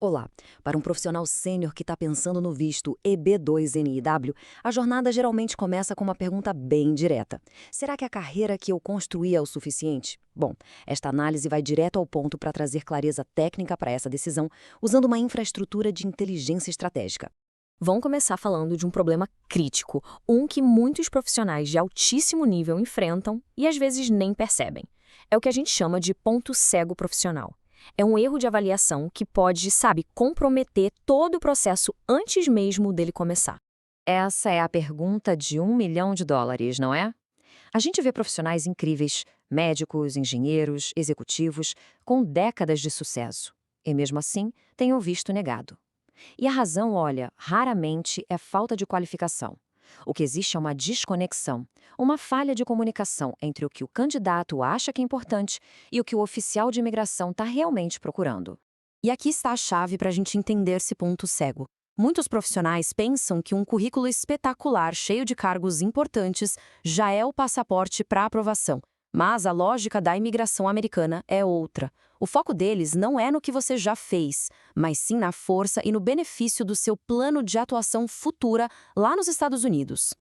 Olá, para um profissional sênior que está pensando no visto EB2NIW, a jornada geralmente começa com uma pergunta bem direta. Será que a carreira que eu construí é o suficiente? Bom, esta análise vai direto ao ponto para trazer clareza técnica para essa decisão, usando uma infraestrutura de inteligência estratégica. Vão começar falando de um problema crítico, um que muitos profissionais de altíssimo nível enfrentam e às vezes nem percebem. É o que a gente chama de ponto cego profissional. É um erro de avaliação que pode, comprometer todo o processo antes mesmo dele começar. Essa é a pergunta de US$ 1 milhão, não é? A gente vê profissionais incríveis, médicos, engenheiros, executivos, com décadas de sucesso. E mesmo assim, têm o visto negado. E a razão, olha, raramente é falta de qualificação. O que existe é uma desconexão, uma falha de comunicação entre o que o candidato acha que é importante e o que o oficial de imigração está realmente procurando. E aqui está a chave para a gente entender esse ponto cego. Muitos profissionais pensam que um currículo espetacular, cheio de cargos importantes, já é o passaporte para aprovação. Mas a lógica da imigração americana é outra. O foco deles não é no que você já fez, mas sim na força e no benefício do seu plano de atuação futura lá nos Estados Unidos.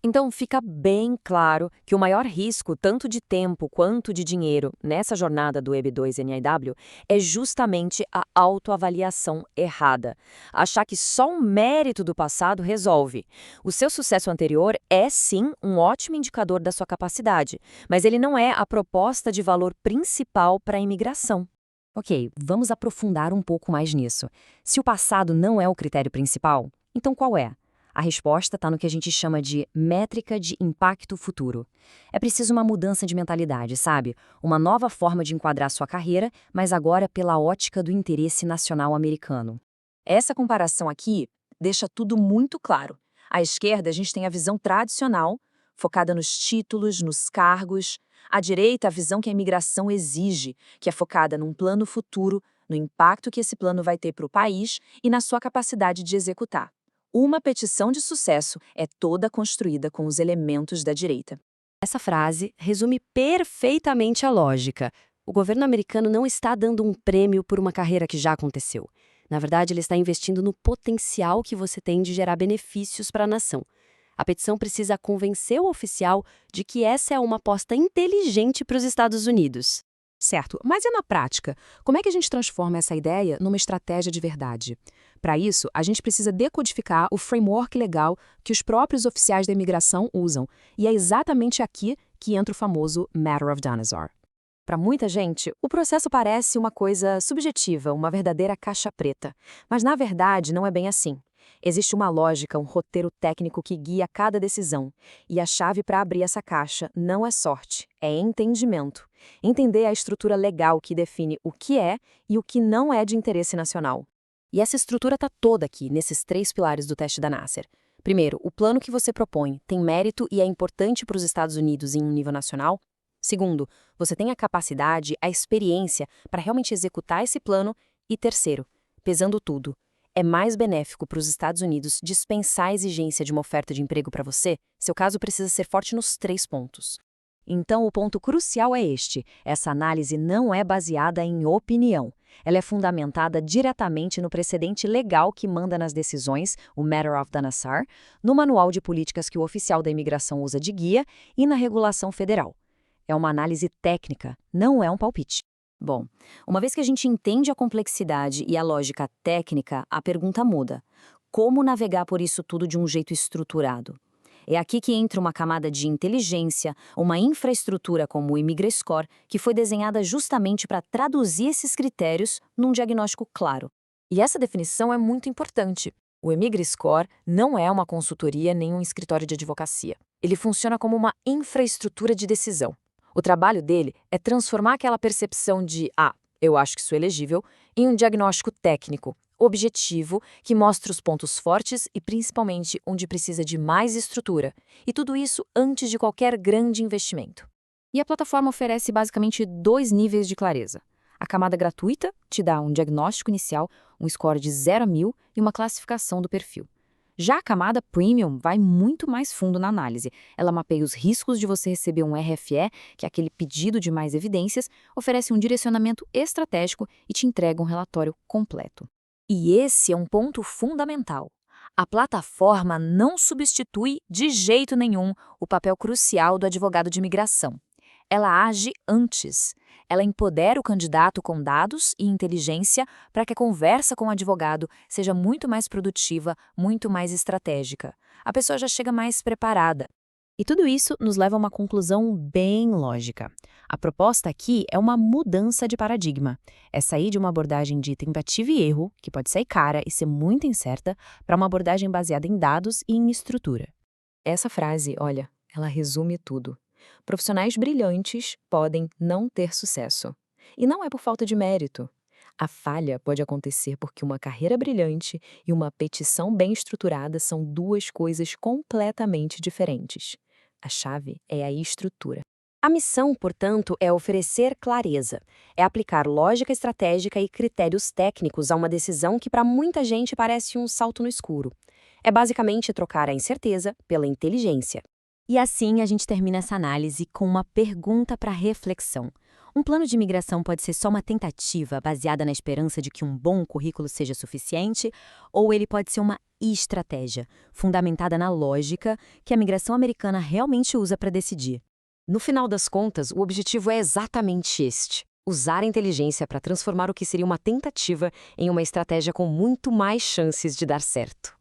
Então, fica bem claro que o maior risco, tanto de tempo quanto de dinheiro, nessa jornada do EB2NIW, é justamente a autoavaliação errada. Achar que só um mérito do passado resolve. O seu sucesso anterior é, sim, um ótimo indicador da sua capacidade, mas ele não é a proposta de valor principal para a imigração. Ok, vamos aprofundar um pouco mais nisso. Se o passado não é o critério principal, então qual é? A resposta está no que a gente chama de métrica de impacto futuro. É preciso uma mudança de mentalidade, sabe? Uma nova forma de enquadrar sua carreira, mas agora pela ótica do interesse nacional americano. Essa comparação aqui deixa tudo muito claro. À esquerda, a gente tem a visão tradicional, focada nos títulos, nos cargos. À direita, a visão que a imigração exige, que é focada num plano futuro, no impacto que esse plano vai ter para o país e na sua capacidade de executar. Uma petição de sucesso é toda construída com os elementos da direita. Essa frase resume perfeitamente a lógica. O governo americano não está dando um prêmio por uma carreira que já aconteceu. Na verdade, ele está investindo no potencial que você tem de gerar benefícios para a nação. A petição precisa convencer o oficial de que essa é uma aposta inteligente para os Estados Unidos. Certo, mas e na prática? Como é que a gente transforma essa ideia numa estratégia de verdade? Para isso, a gente precisa decodificar o framework legal que os próprios oficiais da imigração usam, e é exatamente aqui que entra o famoso Matter of Dinosaur. Para muita gente, o processo parece uma coisa subjetiva, uma verdadeira caixa preta. Mas, na verdade, não é bem assim. Existe uma lógica, um roteiro técnico que guia cada decisão. E a chave para abrir essa caixa não é sorte, é entendimento. Entender a estrutura legal que define o que é e o que não é de interesse nacional. E essa estrutura está toda aqui, nesses 3 pilares do teste da Nasser. Primeiro, o plano que você propõe tem mérito e é importante para os Estados Unidos em um nível nacional? Segundo, você tem a capacidade, a experiência para realmente executar esse plano? E terceiro, pesando tudo, é mais benéfico para os Estados Unidos dispensar a exigência de uma oferta de emprego para você? Seu caso precisa ser forte nos 3 pontos. Então, o ponto crucial é este: essa análise não é baseada em opinião. Ela é fundamentada diretamente no precedente legal que manda nas decisões, o Matter of Dinosaur, no manual de políticas que o oficial da imigração usa de guia e na regulação federal. É uma análise técnica, não é um palpite. Bom, uma vez que a gente entende a complexidade e a lógica técnica, a pergunta muda. Como navegar por isso tudo de um jeito estruturado? É aqui que entra uma camada de inteligência, uma infraestrutura como o ImigraScore, que foi desenhada justamente para traduzir esses critérios num diagnóstico claro. E essa definição é muito importante. O ImigraScore não é uma consultoria nem um escritório de advocacia. Ele funciona como uma infraestrutura de decisão. O trabalho dele é transformar aquela percepção de eu acho que sou elegível, em um diagnóstico técnico, objetivo, que mostra os pontos fortes e principalmente onde precisa de mais estrutura. E tudo isso antes de qualquer grande investimento. E a plataforma oferece basicamente 2 níveis de clareza. A camada gratuita te dá um diagnóstico inicial, um score de 0 a 1000 e uma classificação do perfil. Já a camada Premium vai muito mais fundo na análise. Ela mapeia os riscos de você receber um RFE, que é aquele pedido de mais evidências, oferece um direcionamento estratégico e te entrega um relatório completo. E esse é um ponto fundamental. A plataforma não substitui de jeito nenhum o papel crucial do advogado de imigração. Ela age antes. Ela empodera o candidato com dados e inteligência para que a conversa com o advogado seja muito mais produtiva, muito mais estratégica. A pessoa já chega mais preparada. E tudo isso nos leva a uma conclusão bem lógica. A proposta aqui é uma mudança de paradigma. É sair de uma abordagem de tentativa e erro, que pode sair cara e ser muito incerta, para uma abordagem baseada em dados e em estrutura. Essa frase, olha, ela resume tudo. Profissionais brilhantes podem não ter sucesso. E não é por falta de mérito. A falha pode acontecer porque uma carreira brilhante e uma petição bem estruturada são duas coisas completamente diferentes. A chave é a estrutura. A missão, portanto, é oferecer clareza. É aplicar lógica estratégica e critérios técnicos a uma decisão que para muita gente parece um salto no escuro. É basicamente trocar a incerteza pela inteligência. E assim a gente termina essa análise com uma pergunta para reflexão. Um plano de imigração pode ser só uma tentativa baseada na esperança de que um bom currículo seja suficiente, ou ele pode ser uma estratégia, fundamentada na lógica que a migração americana realmente usa para decidir. No final das contas, o objetivo é exatamente este: usar a inteligência para transformar o que seria uma tentativa em uma estratégia com muito mais chances de dar certo.